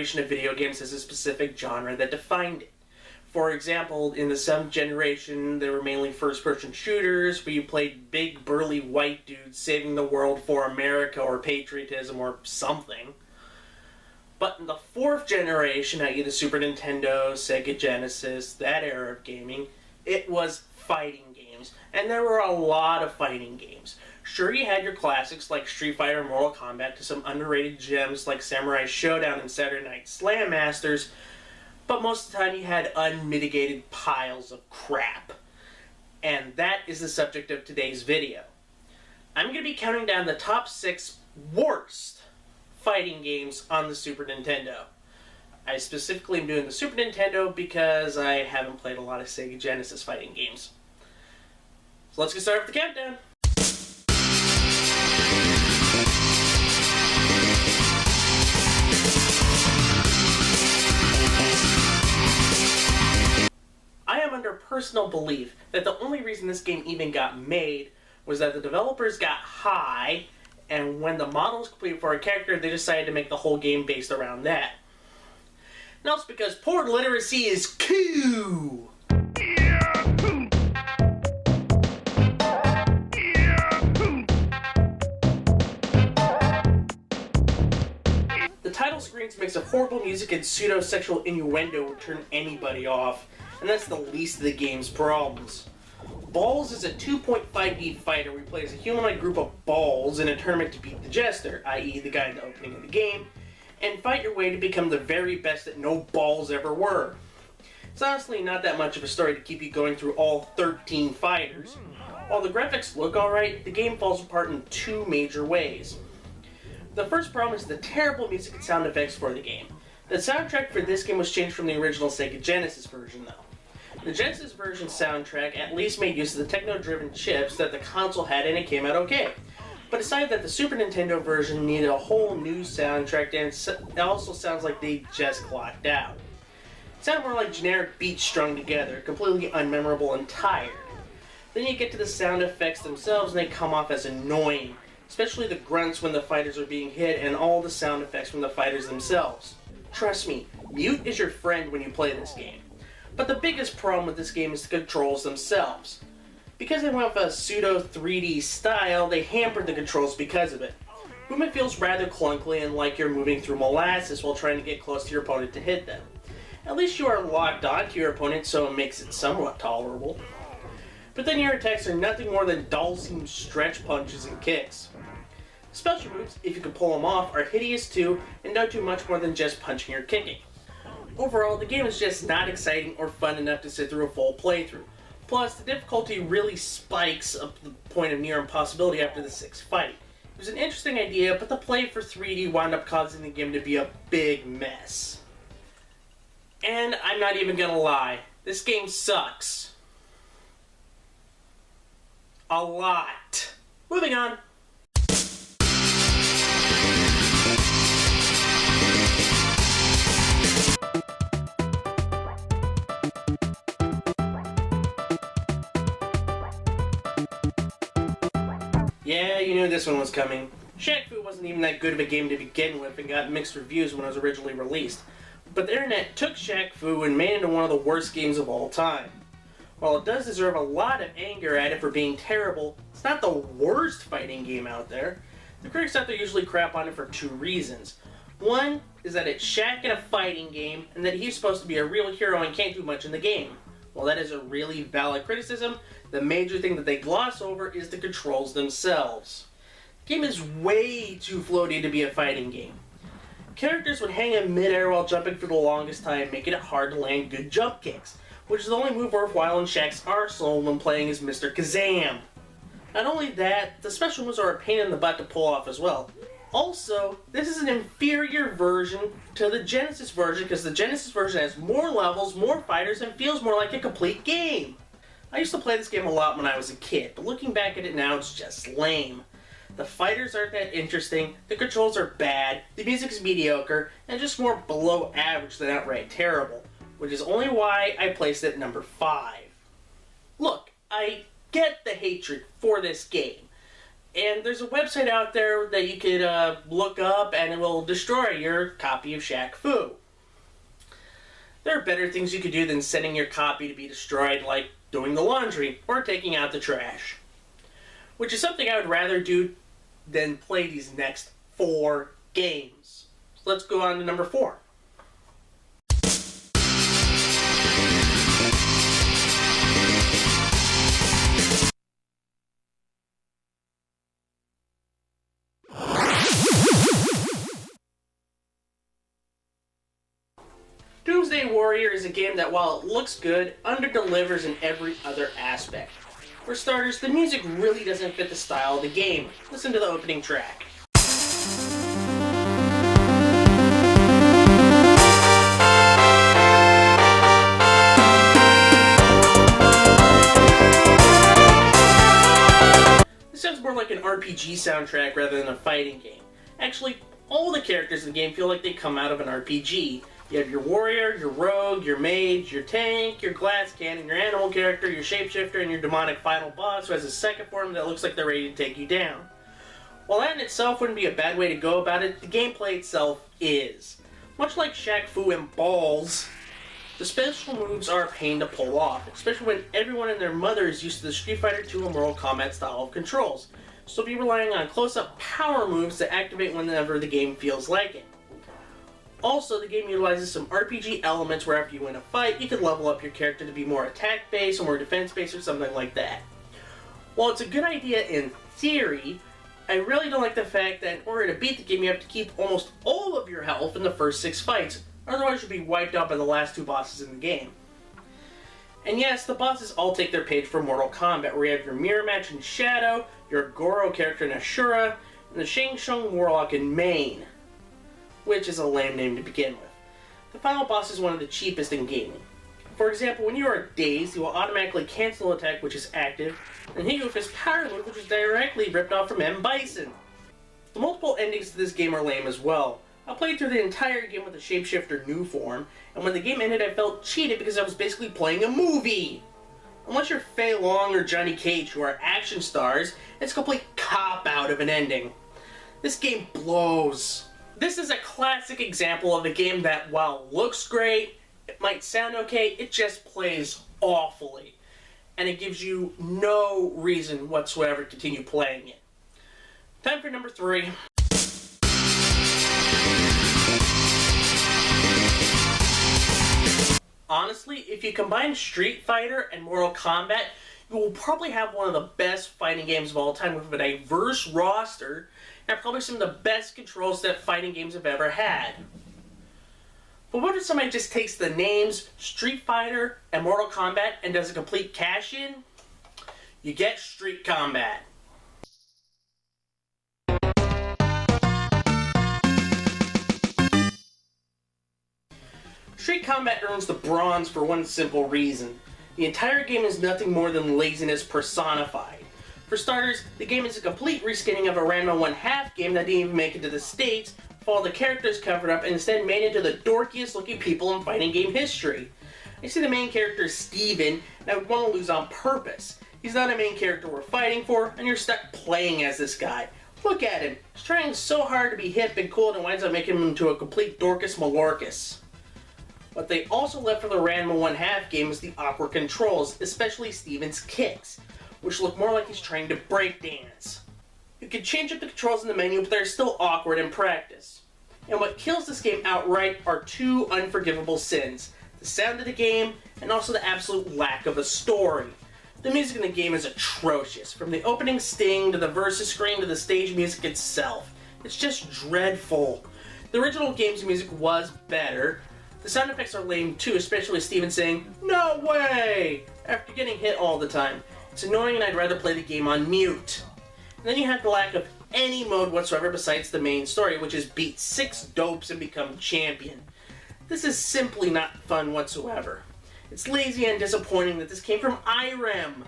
generation of video games has a specific genre that defined it. For example, in the 7th generation, they were mainly first-person shooters, where you played big, burly white dudes saving the world for America or patriotism or something. But in the 4th generation, i.e. the Super Nintendo, Sega Genesis, that era of gaming, it was fighting games. And there were a lot of fighting games. Sure, you had your classics like Street Fighter and Mortal Kombat, to some underrated gems like Samurai Showdown and Saturday Night Slam Masters, but most of the time you had unmitigated piles of crap. And that is the subject of today's video. I'm going to be counting down the top 6 worst fighting games on the Super Nintendo. I specifically am doing the Super Nintendo because I haven't played a lot of Sega Genesis fighting games. So let's get started with the countdown. I am under personal belief that the only reason this game even got made was that the developers got high, and when the model was complete for a character, they decided to make the whole game based around that. And also because port literacy is cool! The title screens mix of horrible music and pseudo-sexual innuendo would turn anybody off, and that's the least of the game's problems. Ballz is a 2.5D fighter where you play as a humanoid group of balls in a tournament to beat the jester, i.e. the guy in the opening of the game, and fight your way to become the very best that no balls ever were. It's honestly not that much of a story to keep you going through all 13 fighters. While the graphics look alright, the game falls apart in 2 major ways. The first problem is the terrible music and sound effects for the game. The soundtrack for this game was changed from the original Sega Genesis version, though. The Genesis version soundtrack at least made use of the techno-driven chips that the console had, and it came out okay. But decided that the Super Nintendo version needed a whole new soundtrack, and it also sounds like they just clocked out. It sounded more like generic beats strung together, completely unmemorable and tired. Then you get to the sound effects themselves, and they come off as annoying, especially the grunts when the fighters are being hit, and all the sound effects from the fighters themselves. Trust me, mute is your friend when you play this game. But the biggest problem with this game is the controls themselves. Because they went with a pseudo 3D style, they hampered the controls because of it. Movement feels rather clunkily and like you're moving through molasses while trying to get close to your opponent to hit them. At least you are locked onto your opponent, so it makes it somewhat tolerable. But then your attacks are nothing more than dull-seam stretch punches and kicks. Special moves, if you can pull them off, are hideous too, and don't do much more than just punching or kicking. Overall, the game is just not exciting or fun enough to sit through a full playthrough. Plus, the difficulty really spikes up to the point of near impossibility after the 6th fight. It was an interesting idea, but the play for 3D wound up causing the game to be a big mess. And I'm not even gonna lie, this game sucks. A lot. Moving on. Yeah, you knew this one was coming. Shaq wasn't even that good of a game to begin with and got mixed reviews when it was originally released. But the internet took Shaq and made it into one of the worst games of all time. While it does deserve a lot of anger at it for being terrible, it's not the worst fighting game out there. The critics out there usually crap on it for 2 reasons. One is that it's Shaq in a fighting game, and that he's supposed to be a real hero and can't do much in the game. While that is a really valid criticism, the major thing that they gloss over is the controls themselves. The game is way too floaty to be a fighting game. Characters would hang in midair while jumping for the longest time, making it hard to land good jump kicks, which is the only move worthwhile in Shaq's arsenal when playing as Mr. Kazam. Not only that, the special moves are a pain in the butt to pull off as well. Also, this is an inferior version to the Genesis version because the Genesis version has more levels, more fighters, and feels more like a complete game. I used to play this game a lot when I was a kid, but looking back at it now, it's just lame. The fighters aren't that interesting, the controls are bad, the music's mediocre, and just more below average than outright terrible, which is only why I placed it at number 5. Look, I get the hatred for this game. And there's a website out there that you could look up and it will destroy your copy of Shaq Fu. There are better things you could do than sending your copy to be destroyed, like doing the laundry or taking out the trash. Which is something I would rather do than play these next 4 games. So let's go on to number 4. Doomsday Warrior is a game that, while it looks good, underdelivers in every other aspect. For starters, the music really doesn't fit the style of the game. Listen to the opening track. This sounds more like an RPG soundtrack rather than a fighting game. Actually, all the characters in the game feel like they come out of an RPG. You have your warrior, your rogue, your mage, your tank, your glass cannon, your animal character, your shapeshifter, and your demonic final boss who has a second form that looks like they're ready to take you down. While that in itself wouldn't be a bad way to go about it, the gameplay itself is. Much like Shaq Fu and Ballz, the special moves are a pain to pull off, especially when everyone and their mother is used to the Street Fighter II and Mortal Kombat style of controls, so you'll be relying on close-up power moves that activate whenever the game feels like it. Also, the game utilizes some RPG elements where after you win a fight, you can level up your character to be more attack-based or more defense-based or something like that. While it's a good idea in theory, I really don't like the fact that in order to beat the game, you have to keep almost all of your health in the first 6 fights, otherwise you'll be wiped out by the last 2 bosses in the game. And yes, the bosses all take their page from Mortal Kombat, where you have your mirror match in Shadow, your Goro character in Ashura, and the Shang Tsung Warlock in Main, which is a lame name to begin with. The final boss is one of the cheapest in gaming. For example, when you are dazed, he will automatically cancel attack, which is active, and hit you with his power move, which is directly ripped off from M. Bison. The multiple endings to this game are lame as well. I played through the entire game with the Shapeshifter new form, and when the game ended I felt cheated because I was basically playing a movie. Unless you're Fei Long or Johnny Cage, who are action stars, it's a complete cop-out of an ending. This game blows. This is a classic example of a game that, while it looks great, it might sound okay, it just plays awfully. And it gives you no reason whatsoever to continue playing it. Time for number 3. Honestly, if you combine Street Fighter and Mortal Kombat, you will probably have one of the best fighting games of all time with a diverse roster and probably some of the best controls that fighting games have ever had. But what if somebody just takes the names Street Fighter and Mortal Kombat and does a complete cash-in? You get Street Combat. Street Combat earns the bronze for one simple reason. The entire game is nothing more than laziness personified. For starters, the game is a complete reskinning of a Ranma 1/2 game that didn't even make it to the States, with all the characters covered up and instead made into the dorkiest looking people in fighting game history. I see the main character is Steven, and I would want to lose on purpose. He's not a main character we're fighting for, and you're stuck playing as this guy. Look at him. He's trying so hard to be hip and cool and winds up making him into a complete Dorcas Malorcas. What they also left for the Ranma 1/2 game is the awkward controls, especially Steven's kicks, which look more like he's trying to breakdance. You can change up the controls in the menu, but they're still awkward in practice. And what kills this game outright are 2 unforgivable sins: the sound of the game, and also the absolute lack of a story. The music in the game is atrocious, from the opening sting to the versus screen to the stage music itself. It's just dreadful. The original game's music was better. The sound effects are lame too, especially Steven saying, "No way!" after getting hit all the time. It's annoying and I'd rather play the game on mute. And then you have the lack of any mode whatsoever besides the main story, which is beat 6 dopes and become champion. This is simply not fun whatsoever. It's lazy and disappointing that this came from IREM,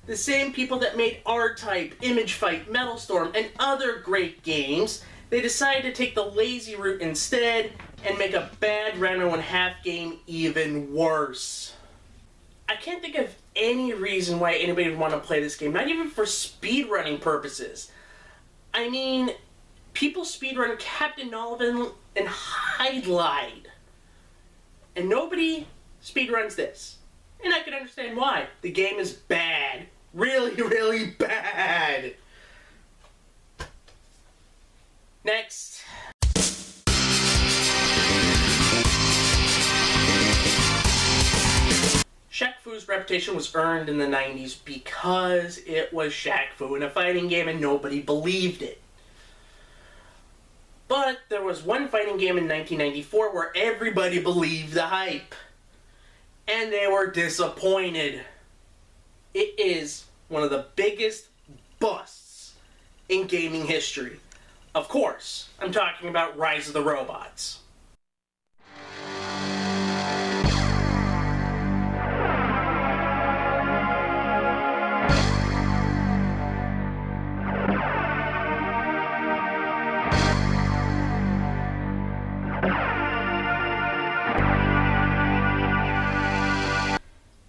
the same people that made R-Type, Image Fight, Metal Storm, and other great games. They decided to take the lazy route instead and make a bad Ranma 1/2 game even worse. I can't think of any reason why anybody would want to play this game, not even for speedrunning purposes. I mean, people speedrun Captain Nolan and Highlight. And nobody speedruns this. And I can understand why. The game is bad. Really, really bad. Next. Shaq Fu's reputation was earned in the 90s because it was Shaq Fu in a fighting game and nobody believed it. But there was one fighting game in 1994 where everybody believed the hype. And they were disappointed. It is one of the biggest busts in gaming history. Of course, I'm talking about Rise of the Robots.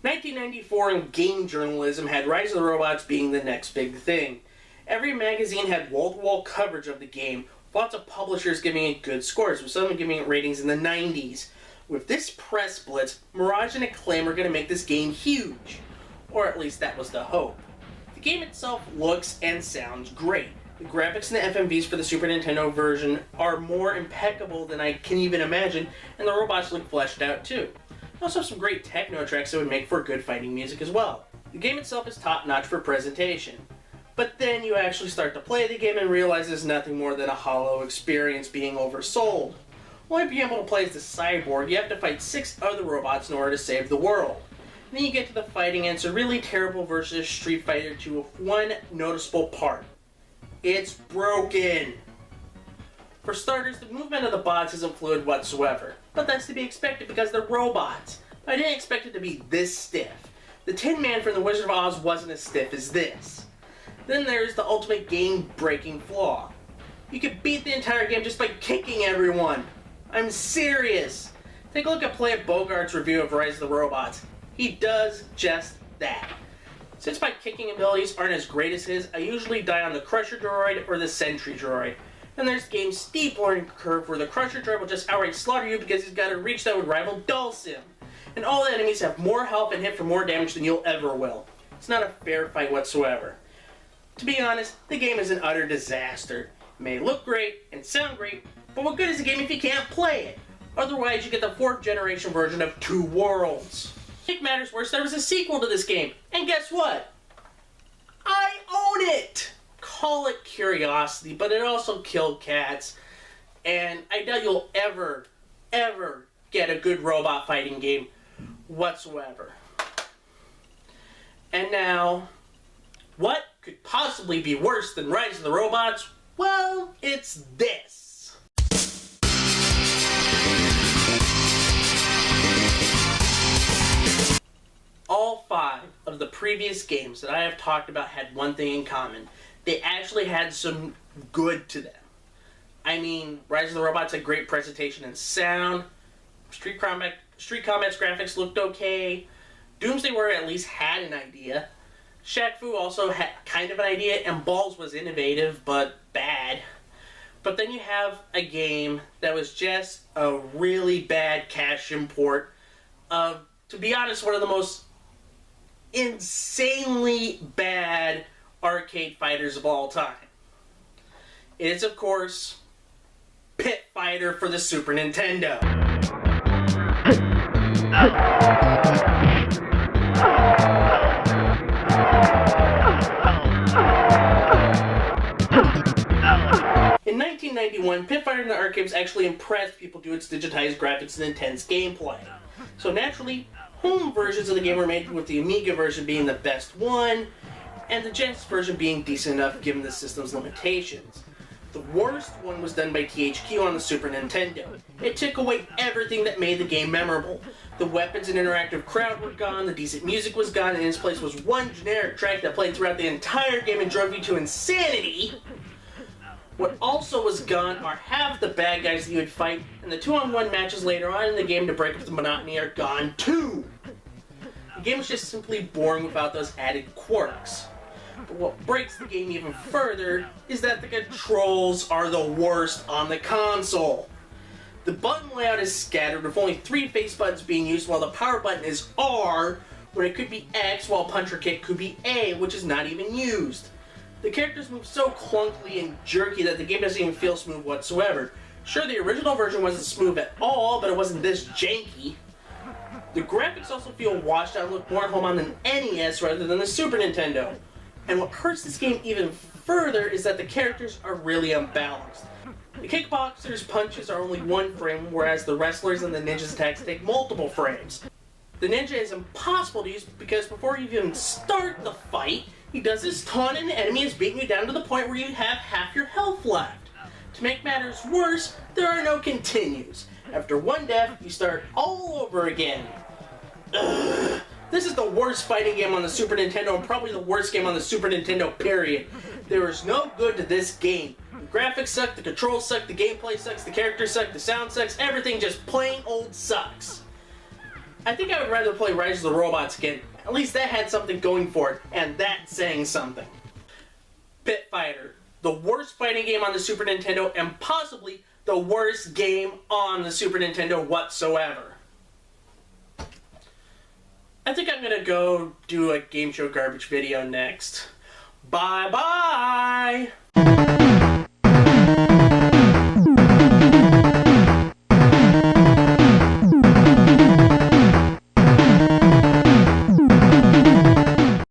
1994 in game journalism had Rise of the Robots being the next big thing. Every magazine had wall-to-wall coverage of the game, lots of publishers giving it good scores, with some giving it ratings in the 90s. With this press blitz, Mirage and Acclaim are going to make this game huge. Or at least that was the hope. The game itself looks and sounds great. The graphics and the FMVs for the Super Nintendo version are more impeccable than I can even imagine, and the robots look fleshed out too. They also have some great techno tracks that would make for good fighting music as well. The game itself is top-notch for presentation. But then you actually start to play the game and realize it's nothing more than a hollow experience being oversold. Only being able to play as the cyborg, you have to fight 6 other robots in order to save the world. And then you get to the fighting and it's a really terrible versus Street Fighter 2 with one noticeable part. It's broken! For starters, the movement of the bots isn't fluid whatsoever. But that's to be expected because they're robots. But I didn't expect it to be this stiff. The Tin Man from The Wizard of Oz wasn't as stiff as this. Then there's the ultimate game-breaking flaw. You could beat the entire game just by kicking everyone. I'm serious. Take a look at Play Bogart's review of Rise of the Robots. He does just that. Since my kicking abilities aren't as great as his, I usually die on the Crusher Droid or the Sentry Droid. Then there's the game's steep learning curve where the Crusher Droid will just outright slaughter you because he's got a reach that would rival Dulcim. And all the enemies have more health and hit for more damage than you'll ever will. It's not a fair fight whatsoever. To be honest, the game is an utter disaster. It may look great and sound great, but what good is a game if you can't play it? Otherwise, you get the 4th generation version of Two Worlds. To make matters worse, there was a sequel to this game, and guess what? I own it! Call it curiosity, but it also killed cats, and I doubt you'll ever get a good robot fighting game whatsoever. And now, what could possibly be worse than Rise of the Robots? Well, it's this. All 5 of the previous games that I have talked about had one thing in common. They actually had some good to them. I mean, Rise of the Robots had great presentation and sound. Street Combat's graphics looked okay. Doomsday Warrior at least had an idea. Shaq Fu also had kind of an idea, and Ballz was innovative, but bad. But then you have a game that was just a really bad cash import of, to be honest, one of the most insanely bad arcade fighters of all time. It is, of course, Pit Fighter for the Super Nintendo. In 1991, Pit Fighter in the arcades actually impressed people due to its digitized graphics and intense gameplay. So naturally, home versions of the game were made, with the Amiga version being the best one, and the Genesis version being decent enough given the system's limitations. The worst one was done by THQ on the Super Nintendo. It took away everything that made the game memorable. The weapons and interactive crowd were gone, the decent music was gone, and in its place was one generic track that played throughout the entire game and drove you to insanity. What also was gone are half the bad guys that you would fight, and the 2-on-1 matches later on in the game to break up the monotony are gone too. The game was just simply boring without those added quirks. But what breaks the game even further is that the controls are the worst on the console. The button layout is scattered with only 3 face buttons being used, while the power button is R, when it could be X, while punch or kick could be A, which is not even used. The characters move so clunkily and jerky that the game doesn't even feel smooth whatsoever. Sure, the original version wasn't smooth at all, but it wasn't this janky. The graphics also feel washed out and look more at home on the NES rather than the Super Nintendo. And what hurts this game even further is that the characters are really unbalanced. The kickboxers' punches are only 1 frame, whereas the wrestlers and the ninjas' attacks take multiple frames. The ninja is impossible to use because before you even start the fight, he does his taunt and the enemy is beating you down to the point where you have half your health left. To make matters worse, there are no continues. After 1 death, you start all over again. Ugh. This is the worst fighting game on the Super Nintendo and probably the worst game on the Super Nintendo, period. There is no good to this game. The graphics suck, the controls suck, the gameplay sucks, the characters suck, the sound sucks, everything just plain old sucks. I think I would rather play Rise of the Robots again. At least that had something going for it, and that's saying something. Pit Fighter. The worst fighting game on the Super Nintendo, and possibly the worst game on the Super Nintendo whatsoever. I think I'm gonna go do a game show garbage video next. Bye bye!